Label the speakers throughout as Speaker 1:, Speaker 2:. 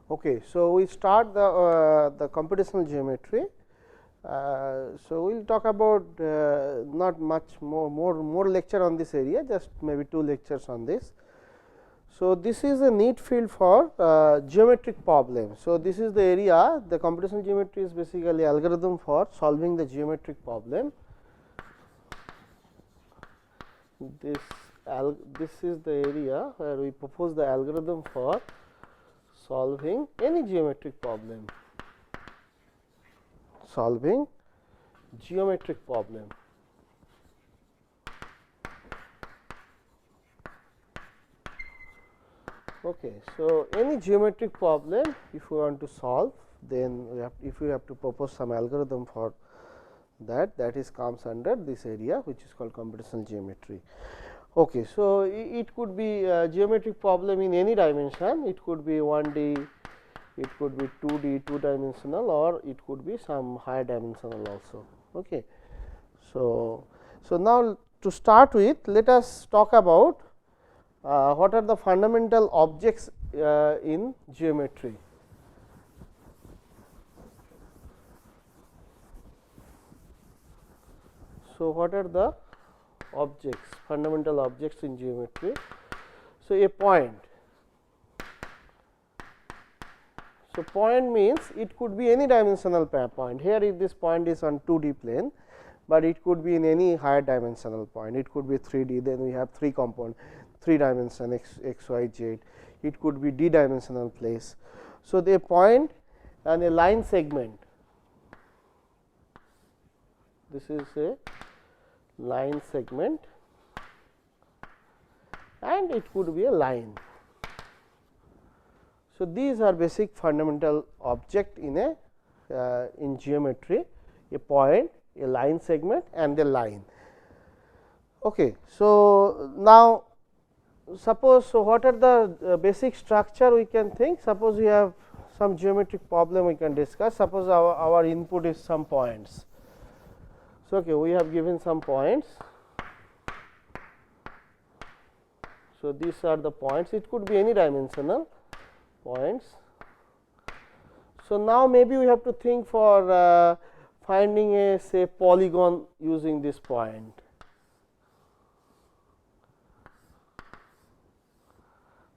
Speaker 1: Okay, so we start the computational geometry. So we will talk about not much more lecture on this area, just maybe 2 lectures on this. So this is a neat field for geometric problem. So this is the area. The computational geometry is basically algorithm for solving the geometric problem. This is the area where we propose the algorithm for solving any geometric problem. Solving geometric problem. Okay, so any geometric problem, if we want to solve, then if we have to propose some algorithm for that is comes under this area, which is called computational geometry. Okay, so it could be a geometric problem in any dimension. It could be 1D, it could be 2D, 2-dimensional, or it could be some higher dimensional also. Okay, so now to start with, let us talk about what are the fundamental objects in geometry. So what are the objects, fundamental objects in geometry? So a point. So point means it could be any dimensional point. Here if this point is on 2D plane, but it could be in any higher dimensional point. It could be 3D, then we have 3 component, 3 dimension x, y, z. It could be d dimensional place. So the point and a line segment. This is a line segment, and it could be a line. So these are basic fundamental object in a in geometry: a point, a line segment, and a line. Okay, so now suppose, so what are the basic structure we can think? Suppose we have some geometric problem we can discuss. Suppose our input is some points. So okay, we have given some points. So these are the points. It could be any dimensional points. So now maybe we have to think for finding a, say, polygon using this point.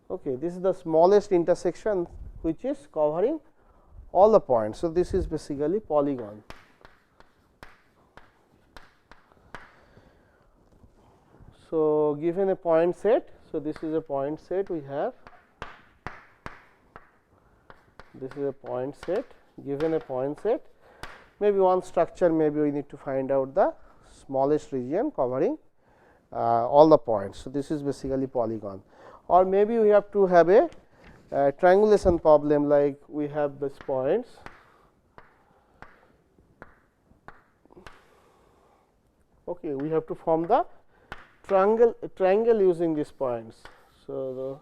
Speaker 1: Okay, this is the smallest intersection which is covering all the points. So this is basically polygon. So given a point set, so this is a point set we have. This is a point set. Given a point set, maybe one structure, maybe we need to find out the smallest region covering all the points. So this is basically polygon. Or maybe we have to have a triangulation problem, like we have these points. Okay, we have to form the triangle using these points. So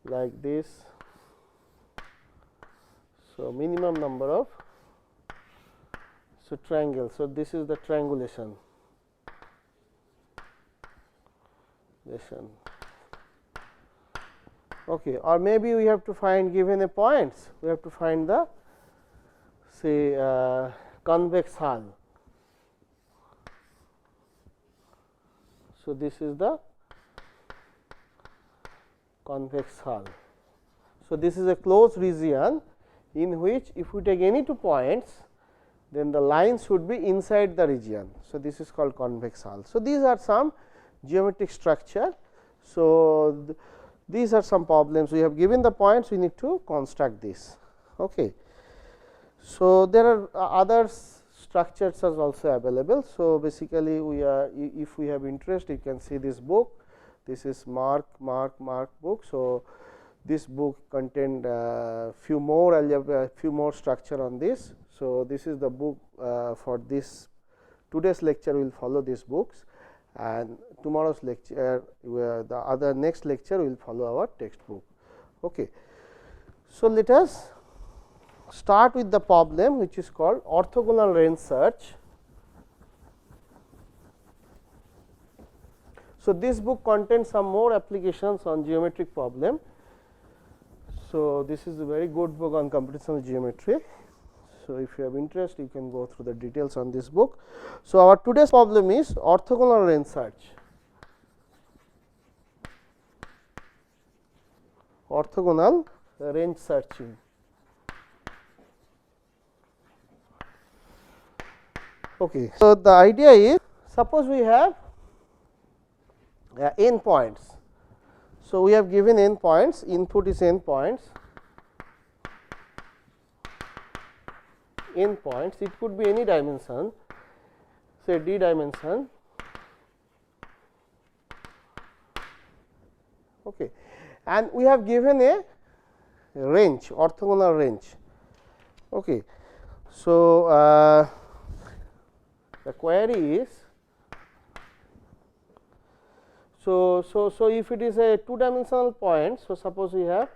Speaker 1: like this. So minimum number of triangle. So this is the triangulation. Okay, or maybe we have to find, given a points, we have to find the, say, convex hull. So this is the convex hull. So this is a closed region in which if we take any 2 points, then the line should be inside the region. So this is called convex hull. So these are some geometric structure. So these are some problems. We have given the points, we need to construct this. Okay. So there are other structures are also available. So basically we are, if we have interest, you can see this book. This is Mark book. So this book contained few more algebra, few more structure on this. So this is the book for this today's lecture. We will follow these books, and tomorrow's lecture, the other next lecture will follow our textbook. Okay. So let us start with the problem which is called orthogonal range search. So this book contains some more applications on geometric problem. So, this is a very good book on computational geometry. So, if you have interest, you can go through the details on this book. So, our today's problem is orthogonal range search. Orthogonal range searching. Okay. So, the idea is, suppose we have n points. So, we have given n points, input is n points, it could be any dimension, say d dimension. Okay. And we have given a range, orthogonal range. Okay. So, the query is, so if it is a 2-dimensional point, so suppose we have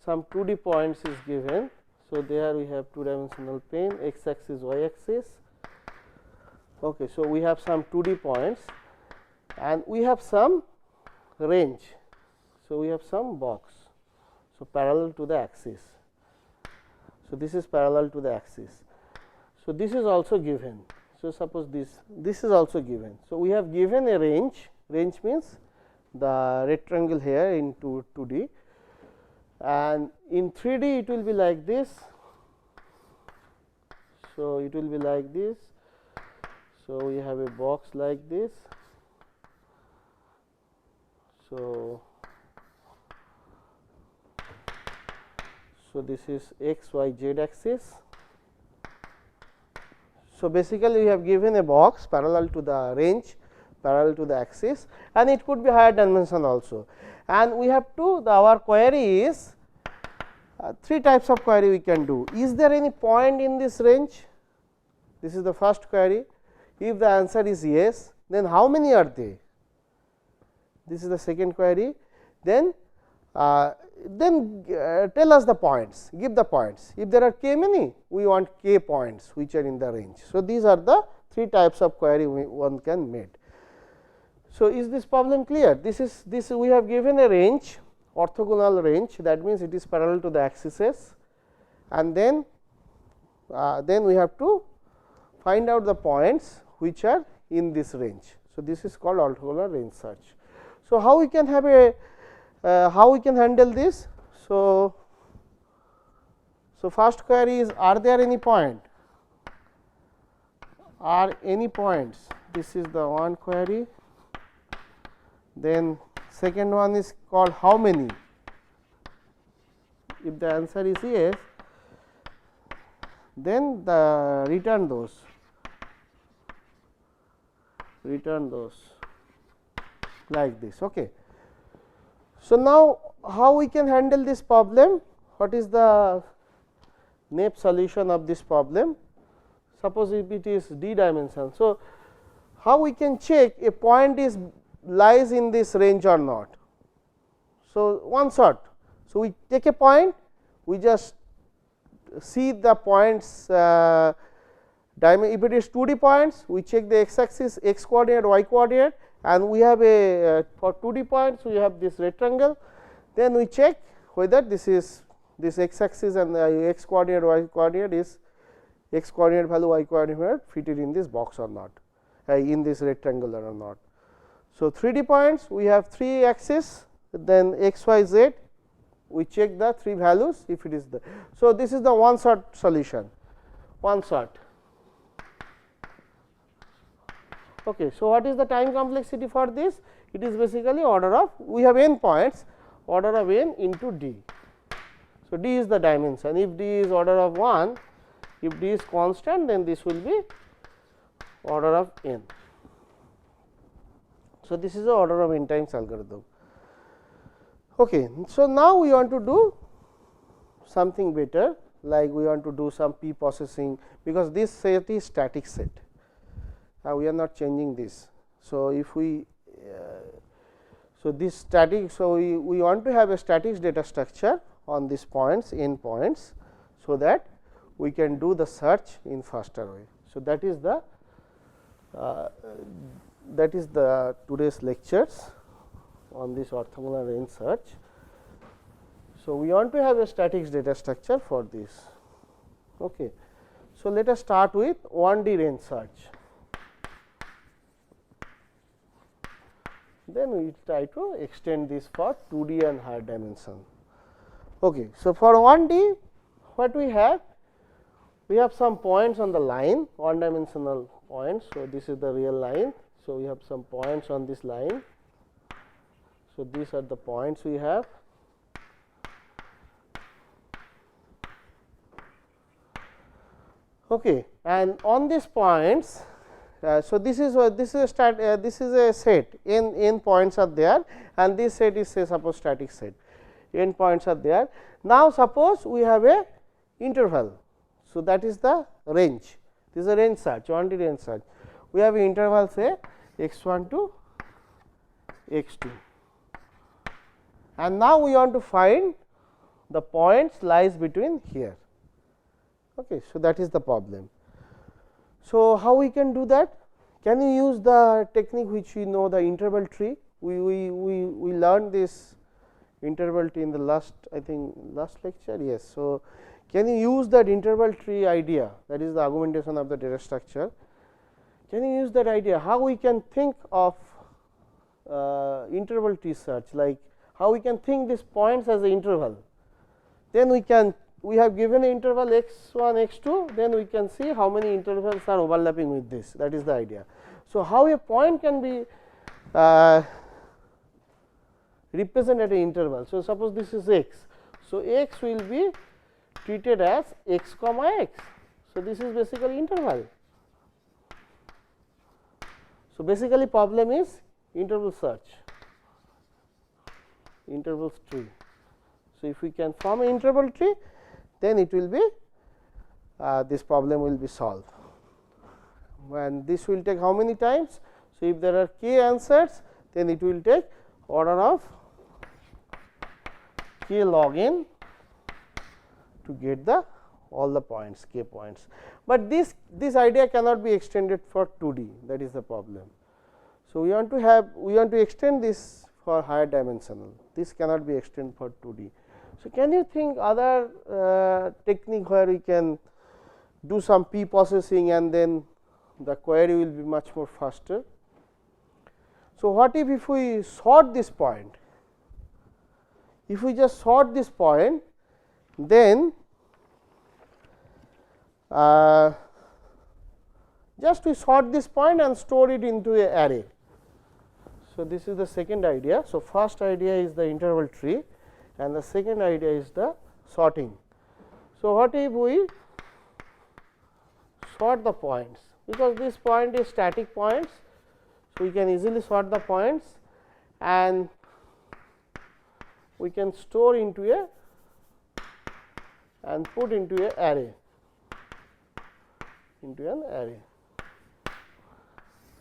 Speaker 1: some 2D points is given. So, there we have 2-dimensional plane, x axis, y axis. Okay, so, we have some 2D points and we have some range. So, we have some box, so parallel to the axis. So, this is parallel to the axis. So, this is also given. So, suppose this is also given. So, we have given a range means the rectangle here in 2D, and in 3D it will be like this. So, it will be like this. So, we have a box like this. So, this is x, y, z axis. So, basically we have given a box parallel to the range, parallel to the axis, and it could be higher dimension also. And we have to, our query is 3 types of query we can do. Is there any point in this range? This is the first query. If the answer is yes, then how many are they? This is the second query. Then tell us the points, give the points. If there are k many, we want k points which are in the range. So, these are the 3 types of query one can make. So, is this problem clear? This we have given a range, orthogonal range, that means it is parallel to the axes, and then we have to find out the points which are in this range. So, this is called orthogonal range search. So, how we can have a how we can handle this? So, first query is, are there any point? Are any points? This is the one query. Then second one is called how many? If the answer is yes, then the return those like this. Okay. So, now how we can handle this problem? What is the NAP solution of this problem? Suppose if it is d dimension. So, how we can check a point is lies in this range or not? So, one shot. So, we take a point, we just see the points if it is 2D points, we check the x axis, x coordinate, y coordinate, and we have a for 2D points we have this rectangle. Then we check whether this is this x axis and the x coordinate, y coordinate is x coordinate value, y coordinate fitted in this box or not, in this rectangle or not. So, 3D points we have 3 axes, then x, y, z, we check the 3 values if it is the. So, this is the one shot solution, one shot. Okay. So, what is the time complexity for this? It is basically order of, we have n points, order of n into d. So, d is the dimension. If d is order of 1, if d is constant, then this will be order of n. So, this is the order of n times algorithm. Okay. So, now we want to do something better, like we want to do some p processing, because this set is static set. We are not changing this. So, if we so this static, so we want to have a static data structure on these points, n points, so that we can do the search in faster way. So, that is the today's lectures on this orthogonal range search. So, we want to have a static data structure for this. Okay. So, let us start with 1D range search. Then we try to extend this for 2D and higher dimension. Okay. So, for 1D what we have? We have some points on the line, one dimensional points. So, this is the real line. So, we have some points on this line. So, these are the points we have. Okay. And on these points, so this is a set, n points are there, and this set is, say, suppose static set, n points are there. Now, suppose we have a interval. So, that is the range. This is a range search, 1D range search. We have an interval, say x1 to x2, and now we want to find the points lies between here. Okay. So, that is the problem. So, how we can do that? Can you use the technique which we know, the interval tree? We learned this interval tree in the last, I think last lecture. Yes. So, can you use that interval tree idea, that is the augmentation of the data structure? Can you use that idea? How we can think of interval tree search, like how we can think these points as an interval? Then we have given an interval x1, x2, then we can see how many intervals are overlapping with this, that is the idea. So, how a point can be represented at an interval. So, suppose this is x. So, x will be treated as x comma x. So, this is basically interval. So, basically problem is interval search, interval tree. So, if we can form an interval tree, then it will be this problem will be solved, and this will take how many times? So, if there are k answers, then it will take order of k log n to get the all the points, k points. But this idea cannot be extended for 2D, that is the problem. So, we want to extend this for higher dimensional, this cannot be extended for 2D. So, can you think other technique where we can do some p processing and then the query will be much more faster? So, what if we sort this point? If we just sort this point, then just we sort this point and store it into an array. So, this is the second idea. So, first idea is the interval tree, and the second idea is the sorting. So, what if we sort the points, because this point is static points. So, we can easily sort the points and we can store into a and put into a array, into an array.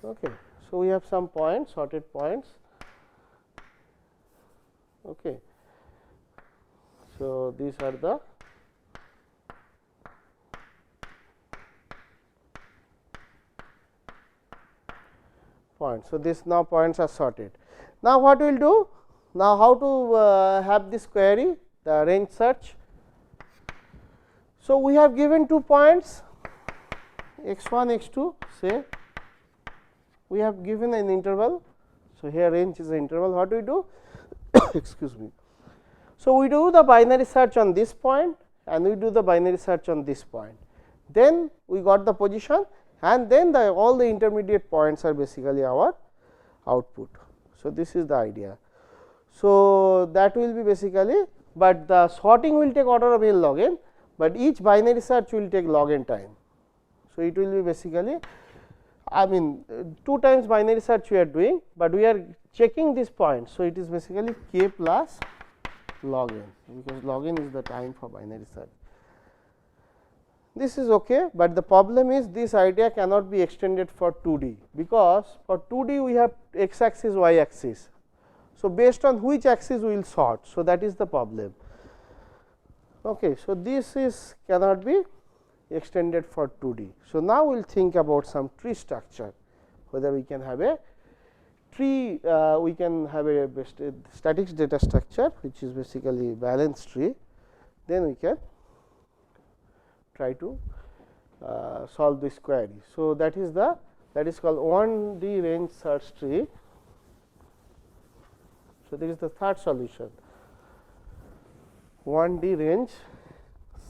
Speaker 1: Okay. So, we have some points, sorted points. Okay. So, these are the points. So, this now points are sorted. Now, what we will do? Now, how to have this query, the range search? So, we have given 2 points x1, x2, say we have given an interval. So, here range is the interval. What do we do? Excuse me. So, we do the binary search on this point and we do the binary search on this point. Then we got the position, and then all the intermediate points are basically our output. So, this is the idea. So, that will be basically, but the sorting will take order of n log n, but each binary search will take log n time. So, it will be basically, I mean 2 times binary search we are doing, but we are checking this point. So, it is basically k plus log n, because log n is the time for binary search. This is okay, but the problem is this idea cannot be extended for 2D, because for 2D we have x axis, y axis. So, based on which axis we will sort. So, that is the problem. Okay. So, this is cannot be extended for 2D. So, now we will think about some tree structure, whether we can have a tree we can have a static data structure which is basically balanced tree, then we can try to solve this query. So, that is called 1D range search tree. So, this is the third solution, 1D range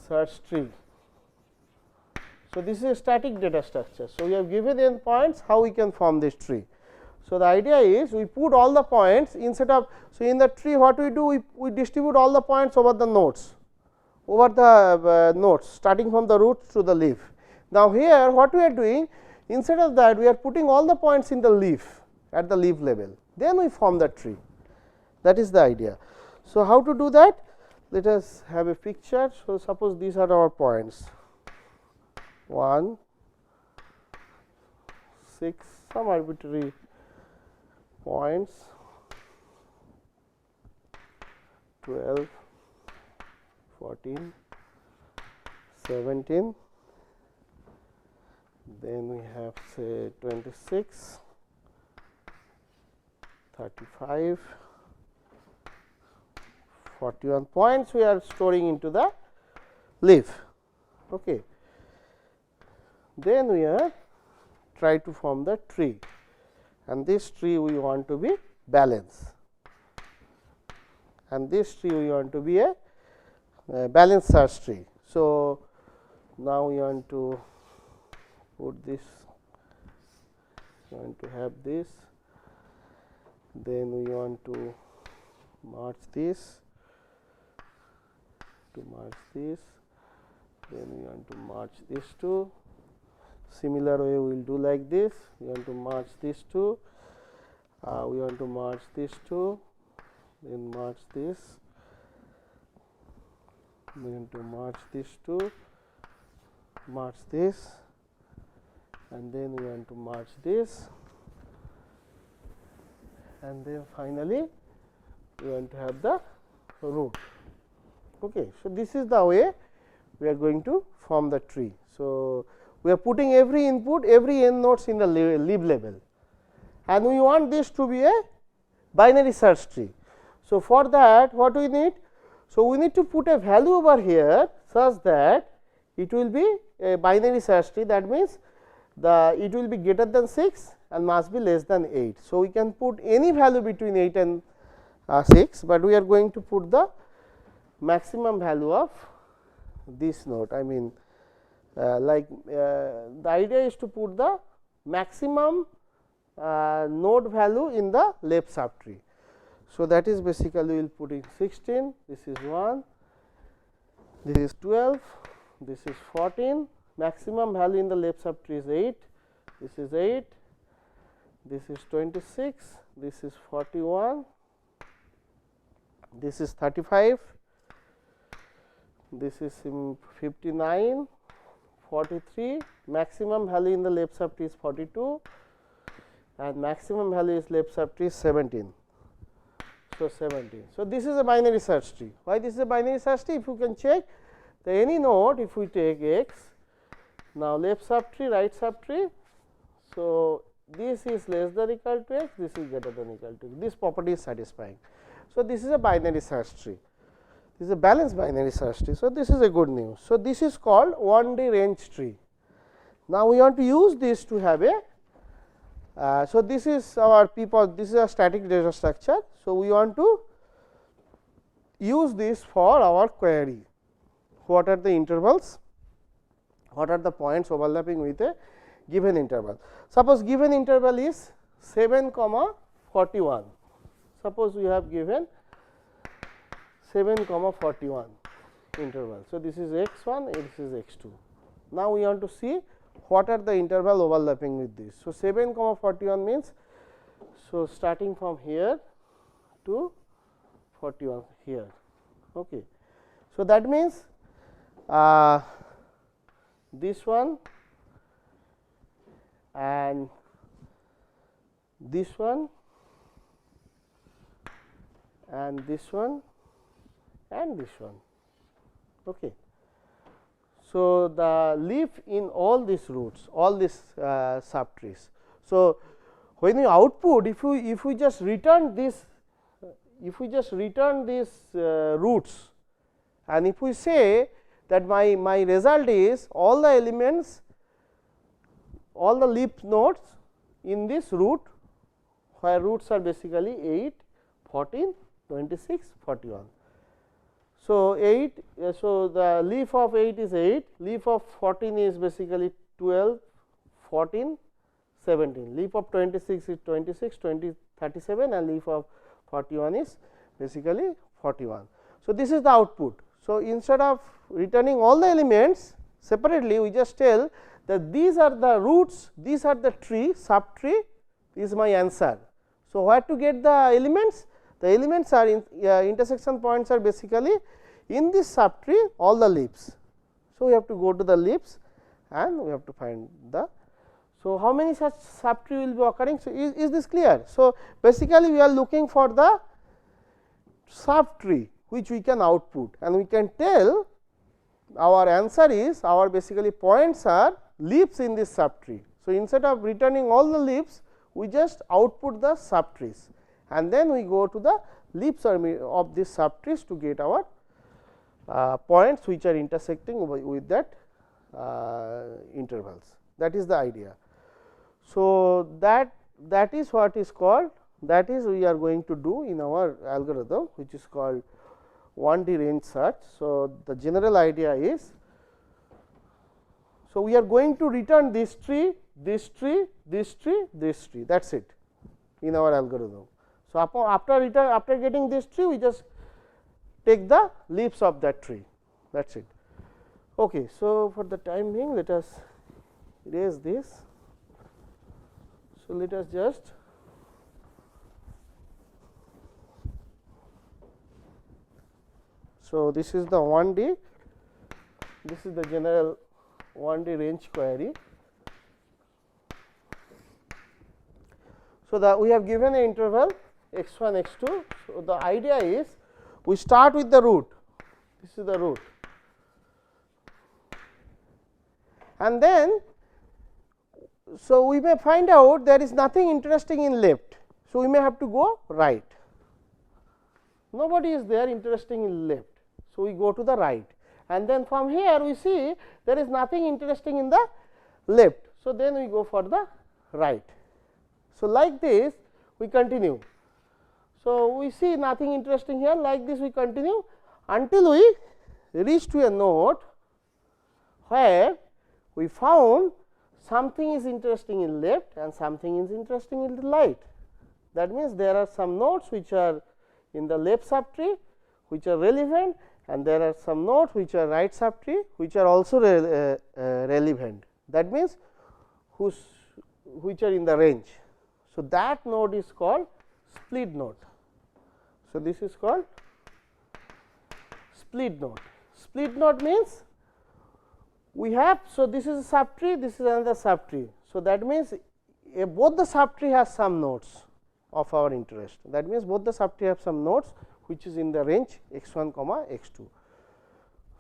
Speaker 1: search tree. So, this is a static data structure. So, we have given n points, how we can form this tree. So, the idea is we put all the points instead of, so in the tree what we do, we distribute all the points over the nodes, starting from the roots to the leaf. Now, here what we are doing, instead of that we are putting all the points in the leaf at the leaf level, then we form the tree. That is the idea. So, how to do that? Let us have a picture. So, suppose these are our points 1, 6, some arbitrary points, 12, 14, 17, then we have say 26, 35, 41 points we are storing into the leaf. Okay. Then we are try to form the tree, and this tree we want to be balanced, and this tree we want to be a balanced search tree. So, now we want to put this, we want to have this, then we want to merge this, then we want to merge these two. Similar way we will do like this, we want to merge these two, we want to merge these two, then merge this, we want to merge these two, merge this, and then we want to merge this, and then finally we want to have the root. Okay. So, this is the way we are going to form the tree. So, we are putting every input, every n nodes in the leaf level, and we want this to be a binary search tree. So, for that what we need? So, we need to put a value over here such that it will be a binary search tree. That means, it will be greater than 6 and must be less than 8. So, we can put any value between 8 and 6, but we are going to put the maximum value of this node. I mean, the idea is to put the maximum node value in the left subtree. So, that is basically we will put in 16, this is 1, this is 12, this is 14, maximum value in the left subtree is 8, this is 8, this is 26, this is 41, this is 35, this is 59, 43, maximum value in the left subtree is 42, and maximum value is left subtree is 17. So, 17. So, this is a binary search tree. Why this is a binary search tree? If you can check the any node, if we take x, now left subtree, right subtree. So, this is less than equal to x, this is greater than equal to x. This property is satisfying. So, this is a binary search tree. This is a balanced binary search tree. So, this is a good news. So, this is called 1D range tree. Now, we want to use this to have a so, this is our this is a static data structure. So, we want to use this for our query. What are the intervals? What are the points overlapping with a given interval? Suppose given interval is 7, 41. Suppose we have given 7, 41 interval. So, this is x1, this is x2. Now, we want to see what are the interval overlapping with this. So, 7, 41 means, so starting from here to 41 here. Okay. So, that means this one and this one and this one and this one. Okay. So, the leaf in all these roots, all these subtrees. So, when you output, if we just return this, roots, and if we say that my result is all the elements, all the leaf nodes in this root, where roots are basically 8, 14, 26, 41. So, 8, so the leaf of 8 is 8, leaf of 14 is basically 12, 14, 17, leaf of 26 is 26, 20, 37, and leaf of 41 is basically 41. So, this is the output. So, instead of returning all the elements separately, we just tell that these are the roots, these are the tree, subtree is my answer. So, where to get the elements? The elements are in intersection points are basically in this subtree all the leaves. So, we have to go to the leaves and we have to find the. So, how many such subtree will be occurring? So, is this clear? So, basically we are looking for the subtree which we can output, and we can tell our answer is, our basically points are leaves in this subtree. So, instead of returning all the leaves, we just output the subtrees, and then we go to the leaves of these subtrees to get our points which are intersecting with that intervals. That is the idea. So, that is what is called, that is we are going to do in our algorithm, which is called 1D range search. So, the general idea is, so we are going to return this tree, this tree, this tree, this tree, that is it in our algorithm. So, after getting this tree, we just take the leaves of that tree, that is it. Okay. So, for the time being, let us erase this. So, let us just this is the 1D, this is the general 1D range query. So, we have given an interval x1, x2. So, the idea is we start with the root, this is the root, and then so we may find out there is nothing interesting in left. So, we may have to go right, nobody is there interesting in left. So, we go to the right, and then from here we see there is nothing interesting in the left. So, then we go for the right. So, like this we continue. So, we see nothing interesting here, like this we continue until we reach to a node where we found something is interesting in left and something is interesting in the right. That means, there are some nodes which are in the left subtree which are relevant, and there are some nodes which are right subtree which are also relevant. That means, which are in the range. So, that node is called split node. So, this is called split node. Split node means we have, so this is a subtree, this is another subtree. So, that means both the subtree has some nodes of our interest. That means, both the subtree have some nodes which is in the range x1, x2.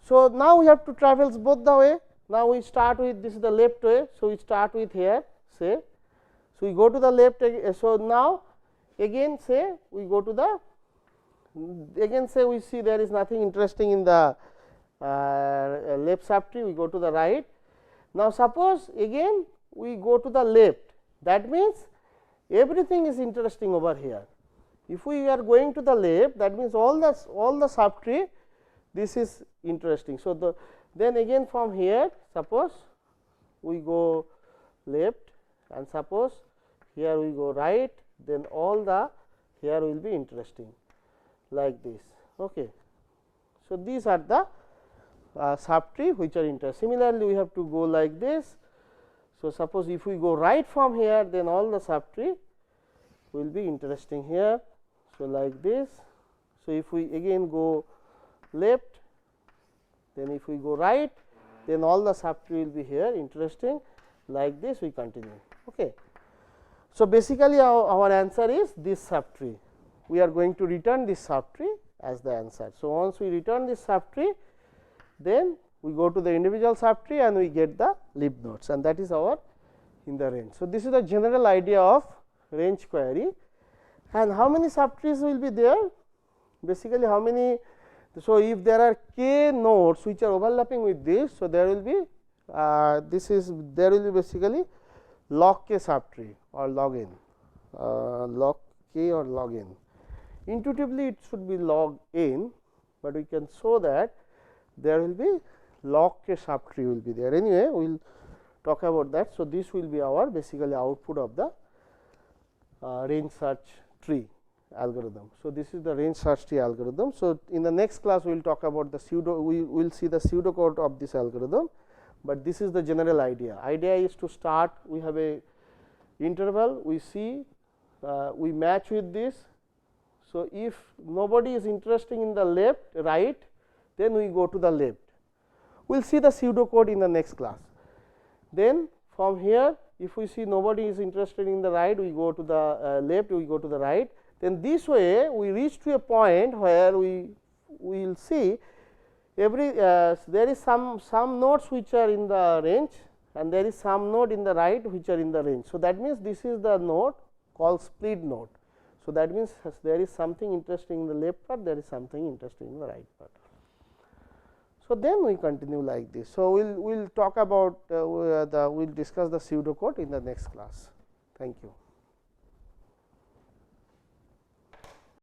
Speaker 1: So, now we have to travel both the way. Now, we start with, this is the left way. So, we start with here, say. So, we go to the left. So, now again say we go to the, again say we see there is nothing interesting in the left subtree, we go to the right. Now, suppose again we go to the left, that means everything is interesting over here. If we are going to the left, that means all the subtree, this is interesting. So, then again from here, suppose we go left, and suppose here we go right, then all the here will be interesting like this. Okay. So, these are the subtree which are interesting. Similarly, we have to go like this. So, suppose if we go right from here, then all the subtree will be interesting here. So, like this. So, if we again go left, then if we go right, then all the subtree will be here interesting, like this we continue. Okay. So, basically our answer is this subtree. We are going to return this subtree as the answer. So, once we return this subtree, then we go to the individual subtree and we get the leaf nodes, and that is our in the range. So, this is the general idea of range query, and how many subtrees will be there? Basically, how many? So, if there are k nodes which are overlapping with this, so there will be there will be basically log k subtree or log n, log k or log n. Intuitively, it should be log n, but we can show that there will be log k subtree will be there. Anyway, we will talk about that. So, this will be our basically output of the range search tree algorithm. So, this is the range search tree algorithm. So, in the next class we will talk about the pseudo, we will see the pseudocode of this algorithm, but this is the general idea. Idea is to start, we have a interval, we see, we match with this. So, if nobody is interested in the left, right, then we go to the left. We will see the pseudocode in the next class. Then from here, if we see nobody is interested in the right, we go to the left, we go to the right. Then this way we reach to a point where we will see every there is some nodes which are in the range, and there is some node in the right which are in the range. So, that means this is the node called split node. So, that means there is something interesting in the left part, there is something interesting in the right part. So, then we continue like this. So, we will talk about we will discuss the pseudocode in the next class. Thank you.